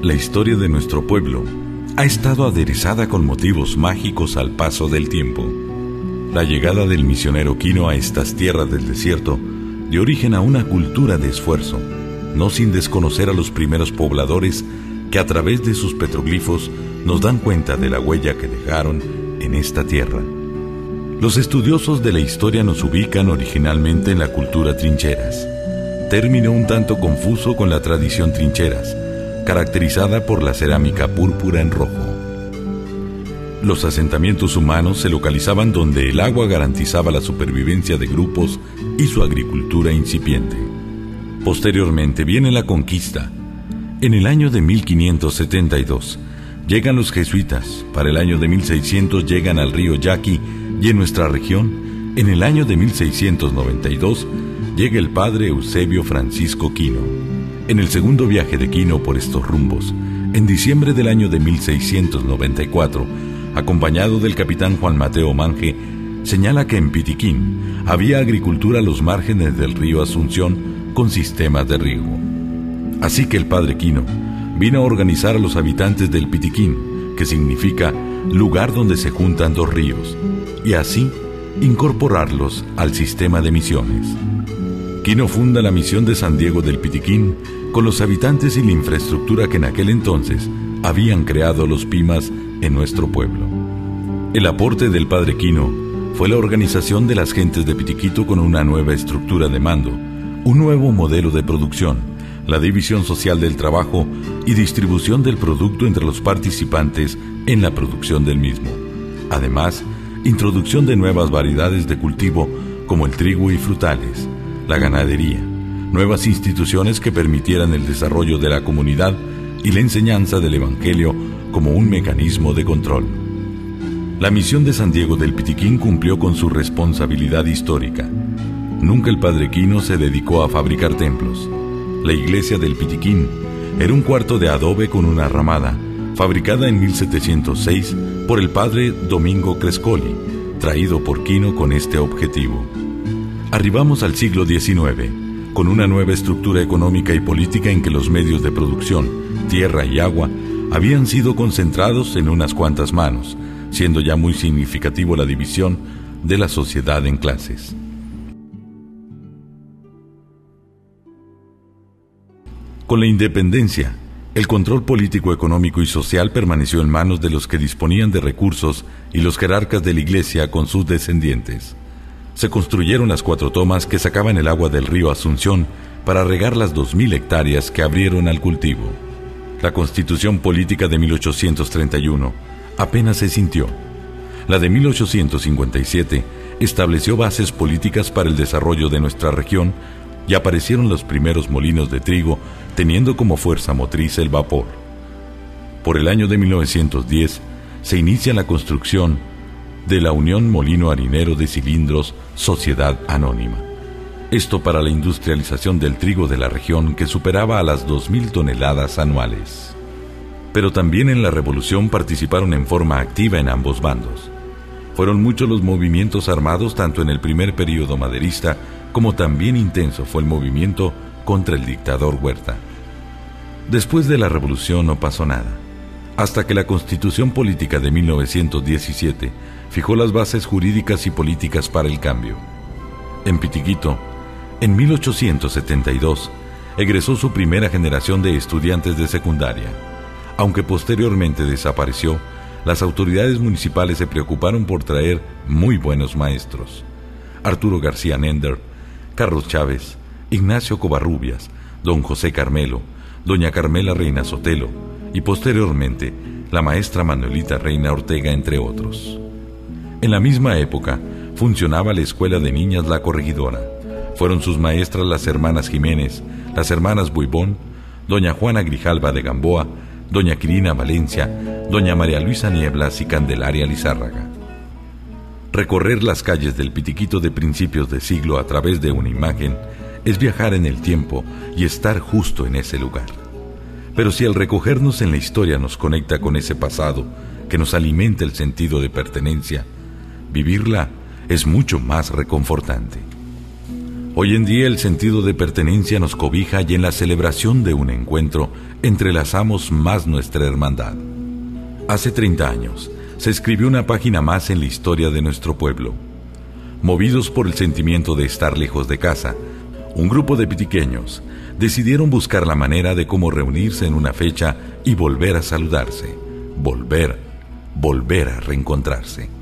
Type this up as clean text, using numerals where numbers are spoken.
La historia de nuestro pueblo ha estado aderezada con motivos mágicos al paso del tiempo. La llegada del misionero Quino a estas tierras del desierto dio origen a una cultura de esfuerzo, no sin desconocer a los primeros pobladores que a través de sus petroglifos nos dan cuenta de la huella que dejaron en esta tierra. Los estudiosos de la historia nos ubican originalmente en la cultura trincheras, término un tanto confuso con la tradición trincheras, caracterizada por la cerámica púrpura en rojo. Los asentamientos humanos se localizaban donde el agua garantizaba la supervivencia de grupos y su agricultura incipiente. Posteriormente viene la conquista. En el año de 1572 llegan los jesuitas, para el año de 1600 llegan al río Yaqui y en nuestra región, en el año de 1692, llega el padre Eusebio Francisco Quino. En el segundo viaje de Quino por estos rumbos, en diciembre del año de 1694, acompañado del capitán Juan Mateo Mange, señala que en Pitiquín había agricultura a los márgenes del río Asunción con sistemas de riego. Así que el padre Quino vino a organizar a los habitantes del Pitiquín, que significa lugar donde se juntan dos ríos, y así incorporarlos al sistema de misiones. Quino funda la misión de San Diego del Pitiquín con los habitantes y la infraestructura que en aquel entonces habían creado los Pimas en nuestro pueblo. El aporte del padre Quino fue la organización de las gentes de Pitiquito con una nueva estructura de mando, un nuevo modelo de producción, la división social del trabajo y distribución del producto entre los participantes en la producción del mismo. Además, introducción de nuevas variedades de cultivo como el trigo y frutales, la ganadería, nuevas instituciones que permitieran el desarrollo de la comunidad y la enseñanza del Evangelio como un mecanismo de control. La misión de San Diego del Pitiquín cumplió con su responsabilidad histórica. Nunca el padre Quino se dedicó a fabricar templos. La iglesia del Pitiquín era un cuarto de adobe con una ramada, fabricada en 1706 por el padre Domingo Crescoli, traído por Quino con este objetivo. Arribamos al siglo XIX, con una nueva estructura económica y política en que los medios de producción, tierra y agua, habían sido concentrados en unas cuantas manos, siendo ya muy significativo la división de la sociedad en clases. Con la independencia, el control político, económico y social permaneció en manos de los que disponían de recursos y los jerarcas de la iglesia con sus descendientes. Se construyeron las 4 tomas que sacaban el agua del río Asunción para regar las 2.000 hectáreas que abrieron al cultivo. La Constitución Política de 1831 apenas se sintió. La de 1857 estableció bases políticas para el desarrollo de nuestra región y aparecieron los primeros molinos de trigo teniendo como fuerza motriz el vapor. Por el año de 1910 se inicia la construcción de la Unión Molino Harinero de Cilindros Sociedad Anónima. Esto para la industrialización del trigo de la región que superaba a las 2.000 toneladas anuales. Pero también en la revolución participaron en forma activa en ambos bandos. Fueron muchos los movimientos armados tanto en el primer período maderista como también intenso fue el movimiento contra el dictador Huerta. Después de la revolución no pasó nada, hasta que la Constitución Política de 1917 fijó las bases jurídicas y políticas para el cambio. En Pitiquito, en 1872, egresó su primera generación de estudiantes de secundaria. Aunque posteriormente desapareció, las autoridades municipales se preocuparon por traer muy buenos maestros. Arturo García Nender, Carlos Chávez, Ignacio Covarrubias, don José Carmelo, doña Carmela Reina Sotelo y posteriormente la maestra Manuelita Reina Ortega, entre otros. En la misma época funcionaba la Escuela de Niñas La Corregidora. Fueron sus maestras las hermanas Jiménez, las hermanas Buibón, doña Juana Grijalva de Gamboa, doña Quirina Valencia, doña María Luisa Nieblas y Candelaria Lizárraga. Recorrer las calles del Pitiquito de principios de siglo a través de una imagen es viajar en el tiempo y estar justo en ese lugar. Pero si al recogernos en la historia nos conecta con ese pasado que nos alimenta el sentido de pertenencia, vivirla es mucho más reconfortante. Hoy en día el sentido de pertenencia nos cobija y en la celebración de un encuentro entrelazamos más nuestra hermandad. Hace 30 años se escribió una página más en la historia de nuestro pueblo. Movidos por el sentimiento de estar lejos de casa, un grupo de pitiqueños decidieron buscar la manera de cómo reunirse en una fecha y volver a saludarse, volver a reencontrarse.